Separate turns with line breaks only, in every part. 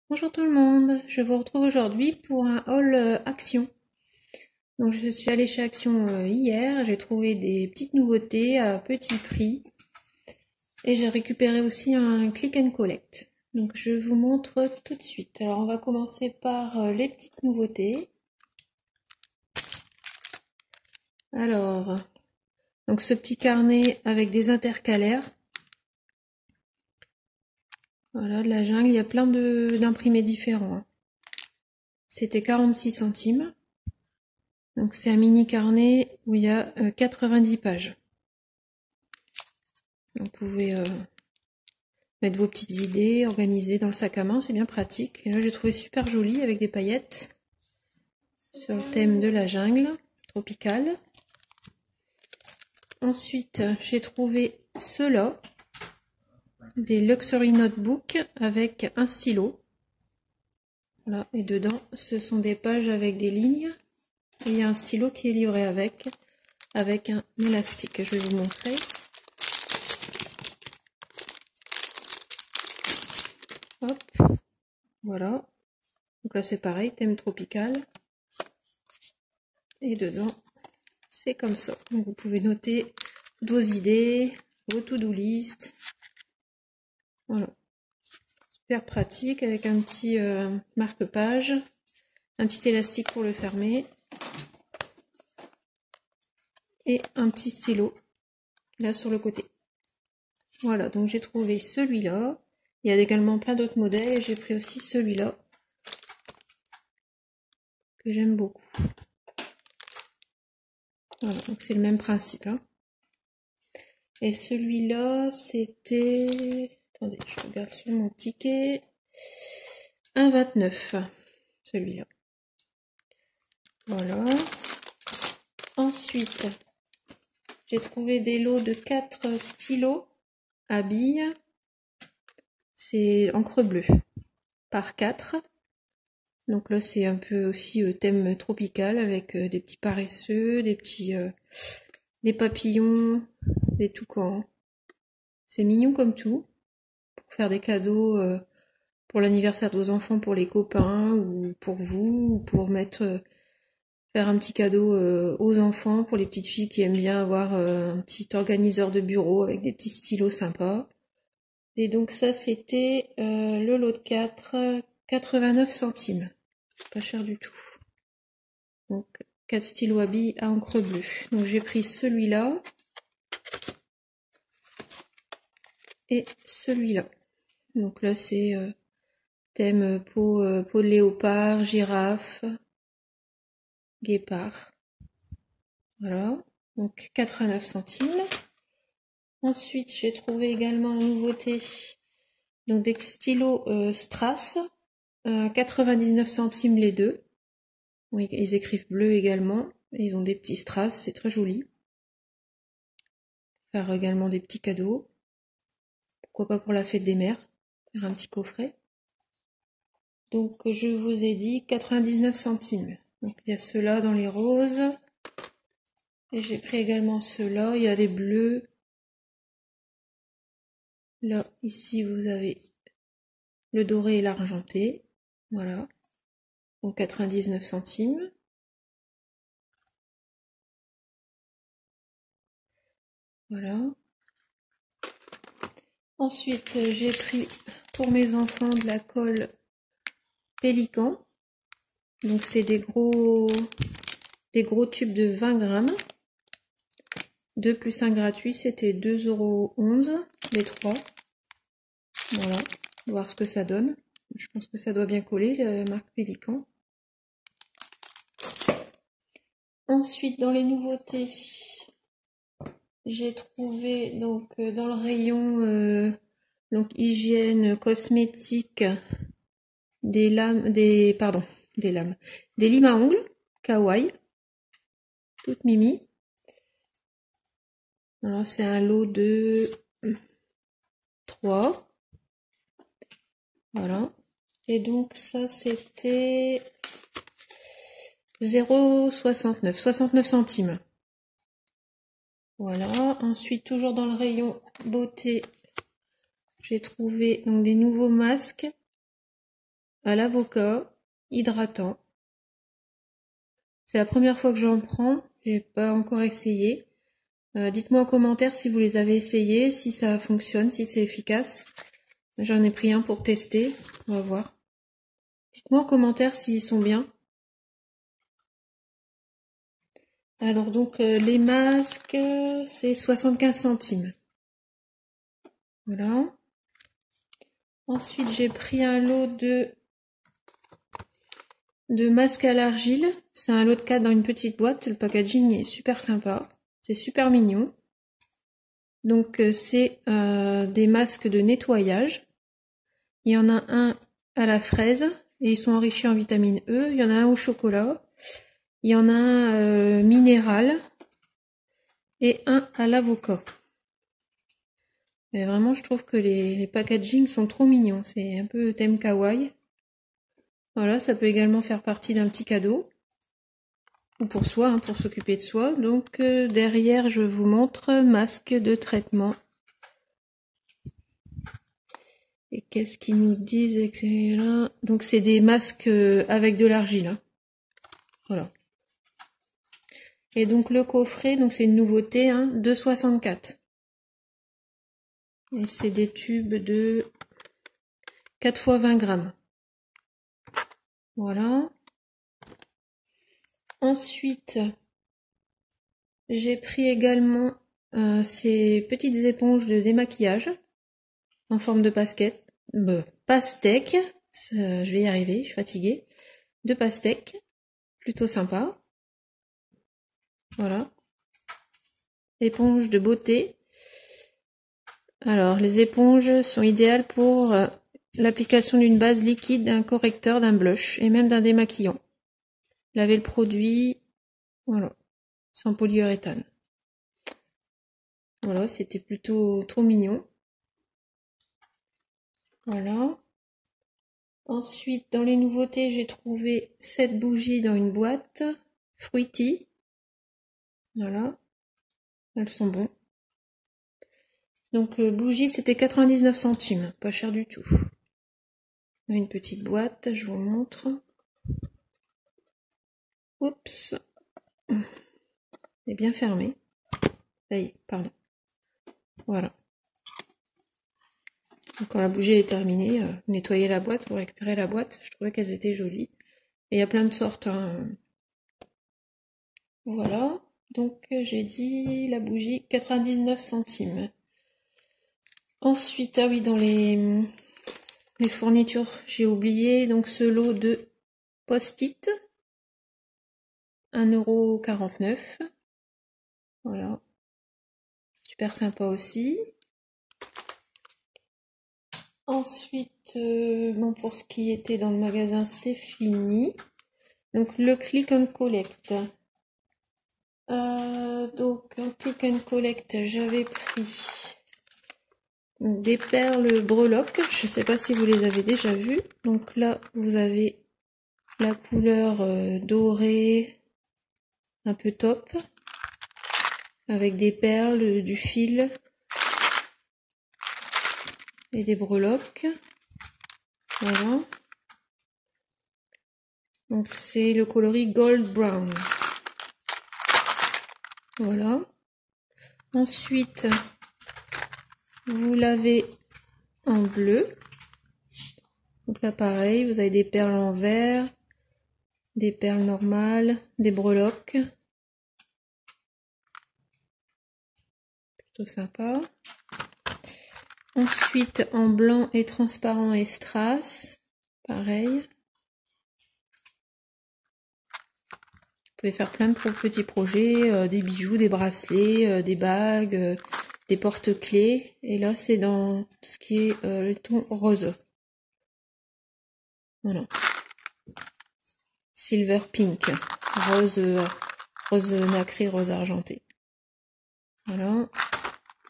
Bonjour tout le monde, je vous retrouve aujourd'hui pour un haul Action. Donc je suis allée chez Action hier, j'ai trouvé des petites nouveautés à petit prix et j'ai récupéré aussi un click and collect. Donc je vous montre tout de suite. Alors on va commencer par les petites nouveautés. Alors, donc ce petit carnet avec des intercalaires. Voilà, de la jungle, il y a plein d'imprimés différents. C'était 46 centimes. Donc c'est un mini carnet où il y a 90 pages. Vous pouvez mettre vos petites idées, organiser dans le sac à main, c'est bien pratique. Et là j'ai trouvé super joli avec des paillettes sur le thème de la jungle tropicale. Ensuite j'ai trouvé ceux-là, des Luxury Notebook avec un stylo. Voilà, et dedans ce sont des pages avec des lignes. Et il y a un stylo qui est livré avec un élastique. Je vais vous montrer. Hop, voilà. Donc là c'est pareil, thème tropical. Et dedans, c'est comme ça. Donc vous pouvez noter vos idées, vos to-do list. Voilà. Super pratique avec un petit marque-page, un petit élastique pour le fermer et un petit stylo là sur le côté. Voilà, donc j'ai trouvé celui-là. Il y a également plein d'autres modèles et j'ai pris aussi celui-là que j'aime beaucoup. Voilà, donc c'est le même principe. Hein. Et celui-là, c'était... Attendez, je regarde sur mon ticket. 1,29, celui-là. Voilà. Ensuite, j'ai trouvé des lots de 4 stylos à billes. C'est encre bleue par 4. Donc là, c'est un peu aussi thème tropical avec des petits paresseux, des papillons, des toucans. C'est mignon comme tout. Pour faire des cadeaux pour l'anniversaire de vos enfants, pour les copains, ou pour vous, ou pour faire un petit cadeau aux enfants, pour les petites filles qui aiment bien avoir un petit organiseur de bureau avec des petits stylos sympas. Et donc ça, c'était le lot de 4, 89 centimes. Pas cher du tout. Donc 4 stylos à billes à encre bleue. Donc j'ai pris celui-là et celui-là. Donc là, c'est thème peau de léopard, girafe, guépard. Voilà, donc 89 centimes. Ensuite, j'ai trouvé également en nouveauté donc des stylos Strass, 99 centimes les deux. Oui, ils écrivent bleu également. Et ils ont des petits strass, c'est très joli. Faire également des petits cadeaux. Pourquoi pas pour la fête des mères, faire un petit coffret. Donc je vous ai dit 99 centimes. Donc il y a ceux-là dans les roses. Et j'ai pris également ceux-là. Il y a les bleus. Là, ici, vous avez le doré et l'argenté. Voilà. Donc 99 centimes. Voilà. Ensuite, j'ai pris pour mes enfants de la colle Pélican. Donc c'est des gros tubes de 20 grammes. 2 plus 1 gratuit, c'était 2,11 € les 3. Voilà, voir ce que ça donne. Je pense que ça doit bien coller, la marque Pélican. Ensuite, dans les nouveautés, j'ai trouvé donc dans le rayon donc hygiène cosmétique des limes à ongles kawaii, toutes mimi. Alors c'est un lot de 3. Voilà. Et donc ça c'était 0,69, 69 centimes. Voilà. Ensuite, toujours dans le rayon beauté, j'ai trouvé donc des nouveaux masques à l'avocat, hydratant. C'est la première fois que j'en prends, j'ai pas encore essayé. Dites-moi en commentaire si vous les avez essayés, si ça fonctionne, si c'est efficace. J'en ai pris un pour tester, on va voir. Dites-moi en commentaire s'ils sont bien. Alors donc les masques, c'est 75 centimes. Voilà. Ensuite j'ai pris un lot de masques à l'argile. C'est un lot de 4 dans une petite boîte. Le packaging est super sympa. C'est super mignon. Donc c'est des masques de nettoyage. Il y en a un à la fraise et ils sont enrichis en vitamine E. Il y en a un au chocolat. Il y en a un minéral et un à l'avocat. Mais vraiment, je trouve que les packagings sont trop mignons. C'est un peu thème kawaii. Voilà, ça peut également faire partie d'un petit cadeau. Ou pour soi, hein, pour s'occuper de soi. Donc derrière, je vous montre masque de traitement. Et qu'est-ce qu'ils nous disent, etc. Donc c'est des masques avec de l'argile. Hein. Voilà. Et donc le coffret, donc c'est une nouveauté, hein, 2,64. Et c'est des tubes de 4 x 20 grammes. Voilà. Ensuite, j'ai pris également ces petites éponges de démaquillage en forme de pastèque. Je vais y arriver, je suis fatiguée. De pastèque, plutôt sympa. Voilà. Éponge de beauté. Alors, les éponges sont idéales pour l'application d'une base liquide, d'un correcteur, d'un blush et même d'un démaquillant. Laver le produit, voilà, sans polyuréthane. Voilà, c'était plutôt trop mignon. Voilà. Ensuite, dans les nouveautés, j'ai trouvé cette bougie dans une boîte, Fruity. Voilà, elles sont bonnes. Donc, bougie, c'était 99 centimes, pas cher du tout. Une petite boîte, je vous montre. Oups. Elle est bien fermée. Ça y est, pardon. Voilà. Donc, quand la bougie est terminée, nettoyez la boîte, vous récupérez la boîte. Je trouvais qu'elles étaient jolies. Et il y a plein de sortes. Hein. Voilà. Donc, j'ai dit la bougie, 99 centimes. Ensuite, ah oui, dans les fournitures, j'ai oublié donc ce lot de post-it, 1,49 €. Voilà. Super sympa aussi. Ensuite, bon, pour ce qui était dans le magasin, c'est fini. Donc, le click and collect. Donc, en click and collect, j'avais pris des perles breloques. Je ne sais pas si vous les avez déjà vues. Donc là, vous avez la couleur dorée, un peu top, avec des perles, du fil et des breloques. Voilà. Donc c'est le coloris gold brown. Voilà. Ensuite, vous l'avez en bleu. Donc là pareil, vous avez des perles en vert, des perles normales, des breloques. Plutôt sympa. Ensuite en blanc et transparent et strass. Pareil. Vous pouvez faire plein de petits projets, des bijoux, des bracelets, des bagues, des porte-clés. Et là, c'est dans ce qui est le ton rose. Voilà. Silver pink. Rose nacré, rose argenté. Voilà.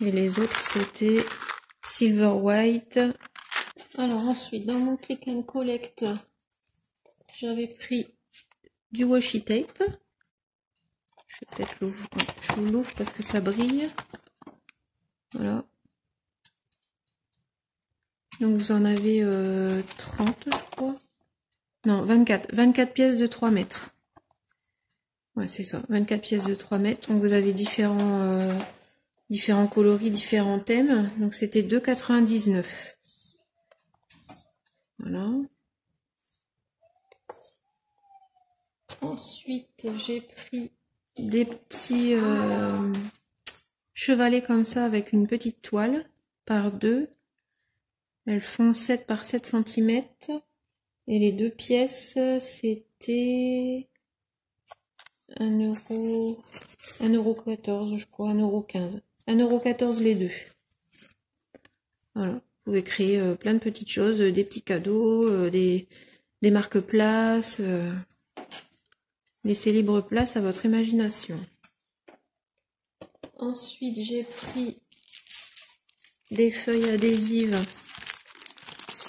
Et les autres, c'était silver white. Alors ensuite, dans mon click and collect, j'avais pris du washi tape. Je vais peut-être l'ouvrir. Je vous l'ouvre parce que ça brille. Voilà. Donc vous en avez 30, je crois. Non, 24 pièces de 3 mètres. Ouais, c'est ça, 24 pièces de 3 mètres. Donc vous avez différents coloris, différents thèmes. Donc c'était 2,99. Voilà. Ensuite, j'ai pris des petits chevalets comme ça avec une petite toile par 2. Elles font 7 par 7 cm. Et les 2 pièces, c'était 1,14 €, je crois, 1,15 €. 1,14 € les deux. Voilà. Vous pouvez créer plein de petites choses, des petits cadeaux, des marque-places. Laissez libre place à votre imagination. Ensuite, j'ai pris des feuilles adhésives.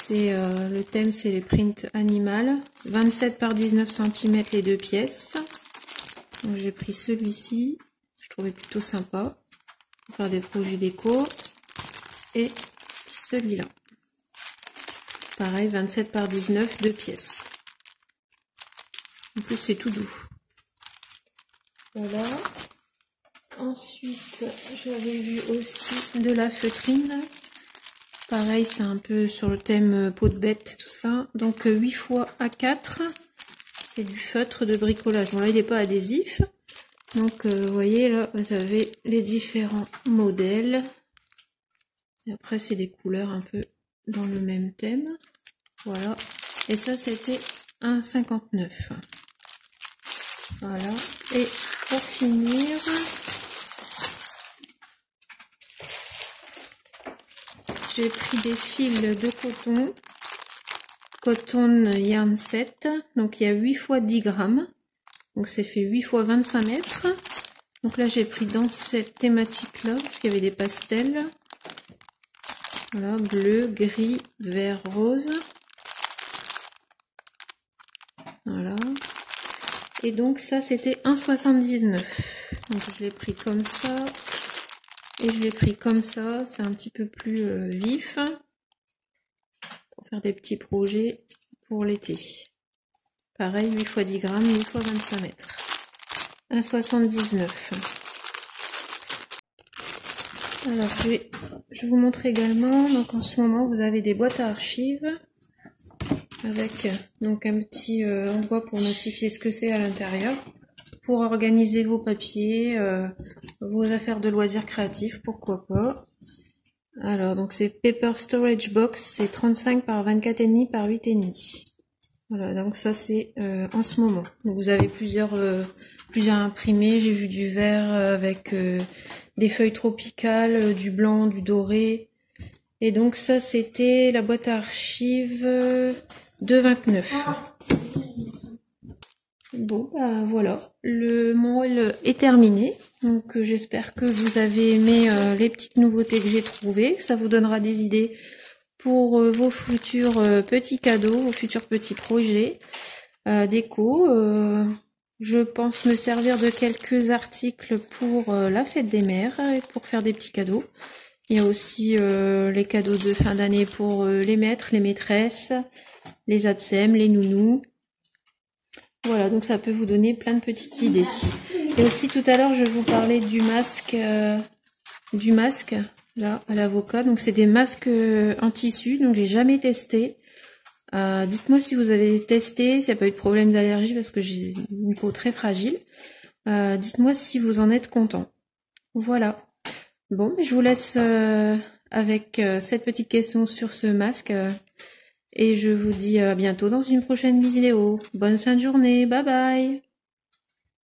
Le thème, c'est les prints animal. 27 par 19 cm les 2 pièces. Donc j'ai pris celui-ci. Je trouvais plutôt sympa pour faire des projets déco. Et celui-là. Pareil, 27 par 19, 2 pièces. En plus, c'est tout doux. Voilà. Ensuite, j'avais vu aussi de la feutrine. Pareil, c'est un peu sur le thème peau de bête, tout ça. Donc 8 x A4, c'est du feutre de bricolage. Bon là, il n'est pas adhésif. Donc vous voyez, là, vous avez les différents modèles. Et après, c'est des couleurs un peu dans le même thème. Voilà. Et ça, c'était 1,59 €. Voilà. Et pour finir, j'ai pris des fils de coton yarn 7. Donc il y a 8 x 10 grammes. Donc c'est fait 8 x 25 mètres. Donc là, j'ai pris dans cette thématique-là, parce qu'il y avait des pastels. Voilà, bleu, gris, vert, rose. Voilà. Et donc ça, c'était 1,79 €. Donc je l'ai pris comme ça. Et je l'ai pris comme ça. C'est un petit peu plus vif. Pour faire des petits projets pour l'été. Pareil, 8 x 10 grammes, 8 x 25 mètres. 1,79 €. Alors, je vais vous montrer également. Donc en ce moment, vous avez des boîtes à archives. Avec donc un petit endroit pour notifier ce que c'est à l'intérieur, pour organiser vos papiers, vos affaires de loisirs créatifs, pourquoi pas. Alors donc c'est Paper Storage Box, c'est 35 par 24,5 par 8,5. Voilà, donc ça c'est en ce moment. Donc vous avez plusieurs imprimés. J'ai vu du vert avec des feuilles tropicales, du blanc, du doré. Et donc ça c'était la boîte à archives 2,29. Bon, bah voilà, mon haul est terminé. Donc j'espère que vous avez aimé les petites nouveautés que j'ai trouvées. Ça vous donnera des idées pour vos futurs petits cadeaux, vos futurs petits projets déco. Je pense me servir de quelques articles pour la fête des mères et pour faire des petits cadeaux. Il y a aussi les cadeaux de fin d'année pour les maîtres, les maîtresses, les ATSEM, les nounous. Voilà, donc ça peut vous donner plein de petites idées. Et aussi tout à l'heure, je vous parlais du masque, là, à l'avocat. Donc c'est des masques en tissu, donc j'ai jamais testé. Dites-moi si vous avez testé, s'il n'y a pas eu de problème d'allergie, parce que j'ai une peau très fragile. Dites-moi si vous en êtes content. Voilà. Bon, je vous laisse avec cette petite question sur ce masque. Et je vous dis à bientôt dans une prochaine vidéo. Bonne fin de journée. Bye bye.